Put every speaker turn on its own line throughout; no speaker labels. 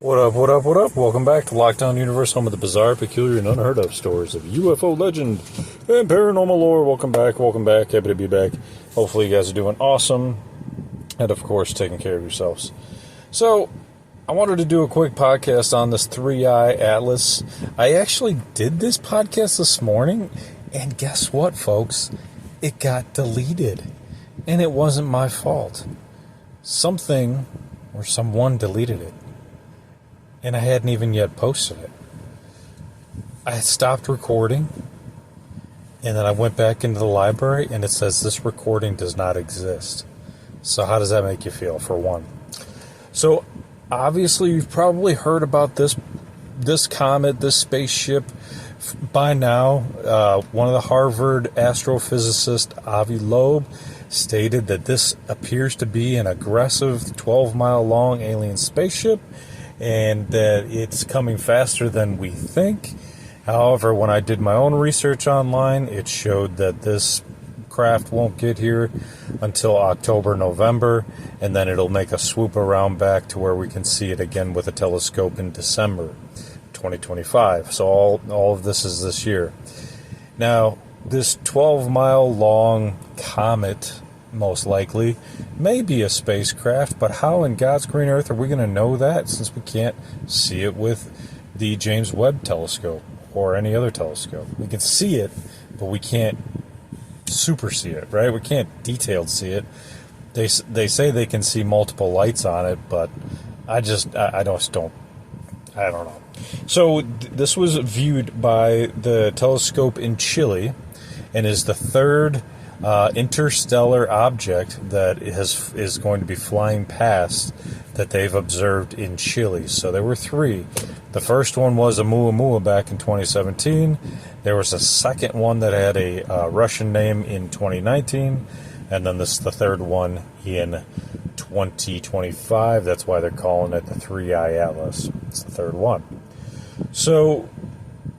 What up, what up, what up? Welcome back to Lockdown Universe, home of the bizarre, peculiar, and unheard of stories of UFO legend and paranormal lore. Welcome back, happy to be back. Hopefully you guys are doing awesome, and of course, taking care of yourselves. So, I wanted to do a quick podcast on this 3-eye Atlas. I actually did this podcast this morning, and guess what, folks? It got deleted, and it wasn't my fault. Something or someone deleted it. And I hadn't even yet posted it. I had stopped recording, and then I went back into the library, and it says this recording does not exist. So how does that make you feel, for one? So, obviously, you've probably heard about this comet, this spaceship, by now. One of the Harvard astrophysicists, Avi Loeb, stated that this appears to be an aggressive 12-mile-long alien spaceship, and that it's coming faster than we think. However, when I did my own research online, it showed that this craft won't get here until October, November, and then it'll make a swoop around back to where we can see it again with a telescope in December 2025. So all of this is this year. Now, this 12-mile long comet, most likely, may be a spacecraft, but how in God's green earth are we going to know that, since we can't see it with the James Webb telescope or any other telescope? We can see it, but we can't super see it, right? We can't detailed see it. They say they can see multiple lights on it, but I don't know. So this was viewed by the telescope in Chile, and is the third interstellar object that is going to be flying past that they've observed in Chile. So there were three. The first one was Oumuamua back in 2017. There was a second one that had a Russian name in 2019. And then this is the third one in 2025. That's why they're calling it the 3-eye Atlas. It's the third one. So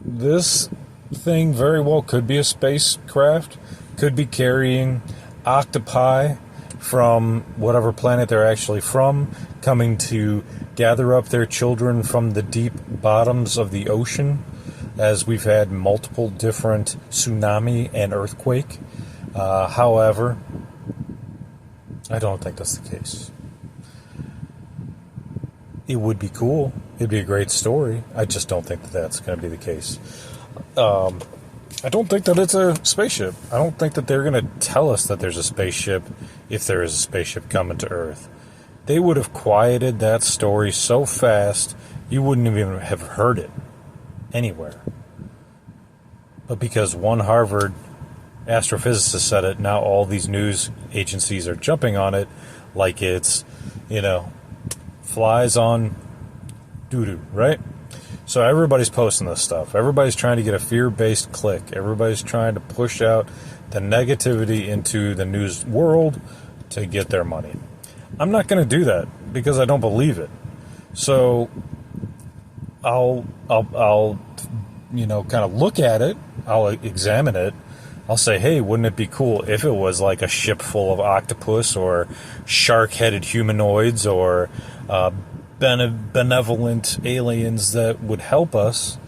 this thing very well could be a spacecraft. Could be carrying octopi from whatever planet they're actually from, coming to gather up their children from the deep bottoms of the ocean, as we've had multiple different tsunami and earthquake. However, I don't think that's the case. It would be cool. It'd be a great story. I just don't think that that's going to be the case. I don't think that it's a spaceship. I don't think that they're going to tell us that there's a spaceship if there is a spaceship coming to Earth. They would have quieted that story so fast you wouldn't even have heard it anywhere. But because one Harvard astrophysicist said it, now all these news agencies are jumping on it like it's, flies on doo-doo, right? So everybody's posting this stuff. Everybody's trying to get a fear-based click. Everybody's trying to push out the negativity into the news world to get their money. I'm not going to do that because I don't believe it. So I'll kind of look at it. I'll examine it. I'll say, hey, wouldn't it be cool if it was like a ship full of octopus or shark-headed humanoids or benevolent aliens that would help us?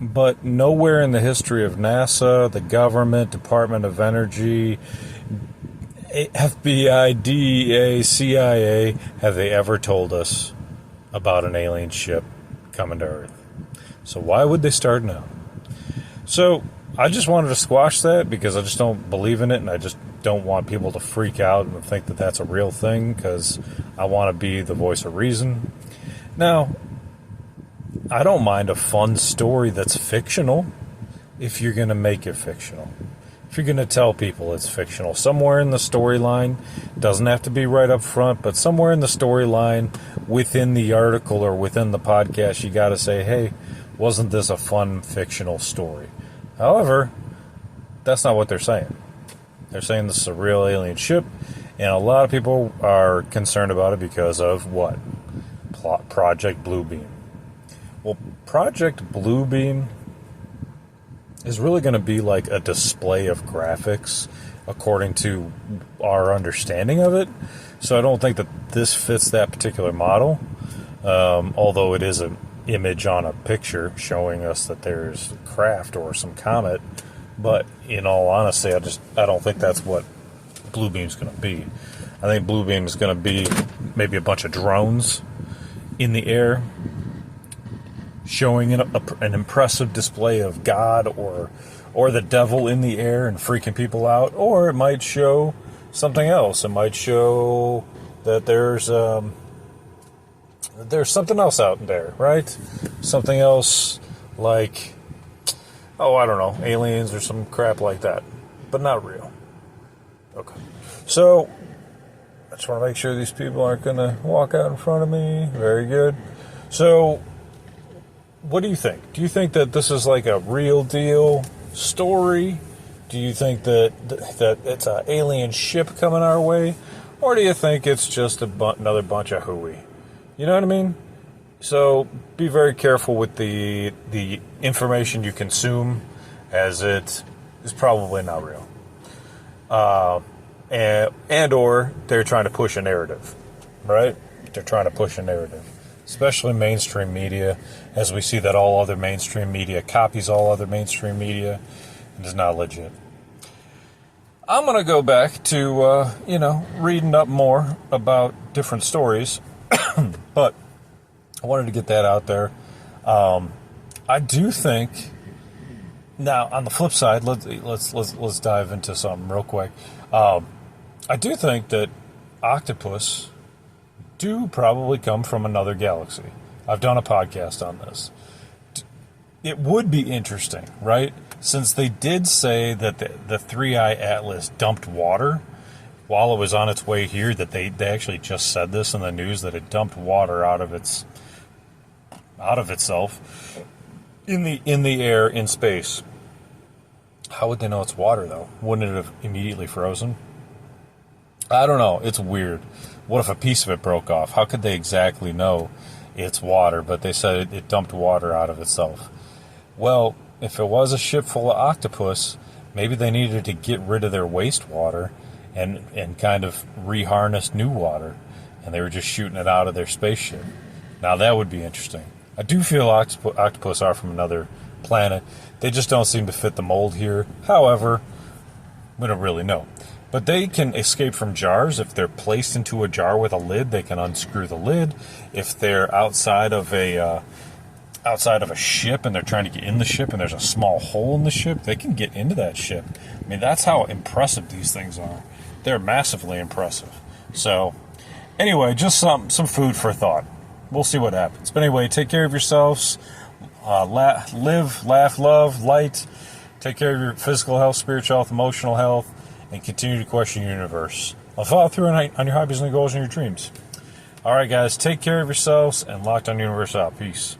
But nowhere in the history of NASA, the government, Department of Energy, FBI, DEA, CIA, have they ever told us about an alien ship coming to Earth. So why would they start now? So I just wanted to squash that because I just don't believe in it, and I just don't want people to freak out and think that that's a real thing, because I want to be the voice of reason. Now, I don't mind a fun story that's fictional if you're going to make it fictional. If you're going to tell people it's fictional, somewhere in the storyline, doesn't have to be right up front, but somewhere in the storyline, within the article or within the podcast, you got to say, hey, wasn't this a fun fictional story? However, that's not what they're saying. They're saying this is a real alien ship, and a lot of people are concerned about it because of what? Project Bluebeam. Well, Project Bluebeam is really going to be like a display of graphics according to our understanding of it. So I don't think that this fits that particular model. Although it is an image on a picture showing us that there's craft or some comet. But in all honesty, I don't think that's what Blue Beam's going to be. I think Blue Beam is going to be maybe a bunch of drones in the air showing an impressive display of God or the devil in the air and freaking people out. Or it might show something else. It might show that there's something else out there, right? Something else like, I don't know, aliens or some crap like that. But not real. Okay. So, I just want to make sure these people aren't going to walk out in front of me. Very good. So, what do you think? Do you think that this is like a real deal story? Do you think that it's an alien ship coming our way? Or do you think it's just another bunch of hooey? You know what I mean? So be very careful with the information you consume, as it is probably not real. And or they're trying to push a narrative, right? They're trying to push a narrative, especially mainstream media, as we see that all other mainstream media copies all other mainstream media and is not legit. I'm going to go back to, reading up more about different stories, but I wanted to get that out there. I do think, now on the flip side, let's dive into something real quick. I do think that octopus do probably come from another galaxy. I've done a podcast on this. It would be interesting, right? Since they did say that the 3-Eye Atlas dumped water while it was on its way here, that they actually just said this in the news, that it dumped water out of itself in the air in space. How would they know it's water, though? Wouldn't it have immediately frozen? I don't know. It's weird. What if a piece of it broke off? How could they exactly know it's water? But they said it dumped water out of itself. Well, if it was a ship full of octopus, maybe they needed to get rid of their wastewater and kind of reharness new water, and they were just shooting it out of their spaceship. Now that would be interesting. I do feel octopus are from another planet. They just don't seem to fit the mold here. However, we don't really know. But they can escape from jars. If they're placed into a jar with a lid, they can unscrew the lid. If they're outside of a ship and they're trying to get in the ship and there's a small hole in the ship, they can get into that ship. I mean, that's how impressive these things are. They're massively impressive. So, anyway, just some food for thought. We'll see what happens. But anyway, take care of yourselves. Live, laugh, love, light. Take care of your physical health, spiritual health, emotional health, and continue to question your universe. I'll follow through on your hobbies and goals and your dreams. All right, guys, take care of yourselves, and Locked On Universe out. Peace.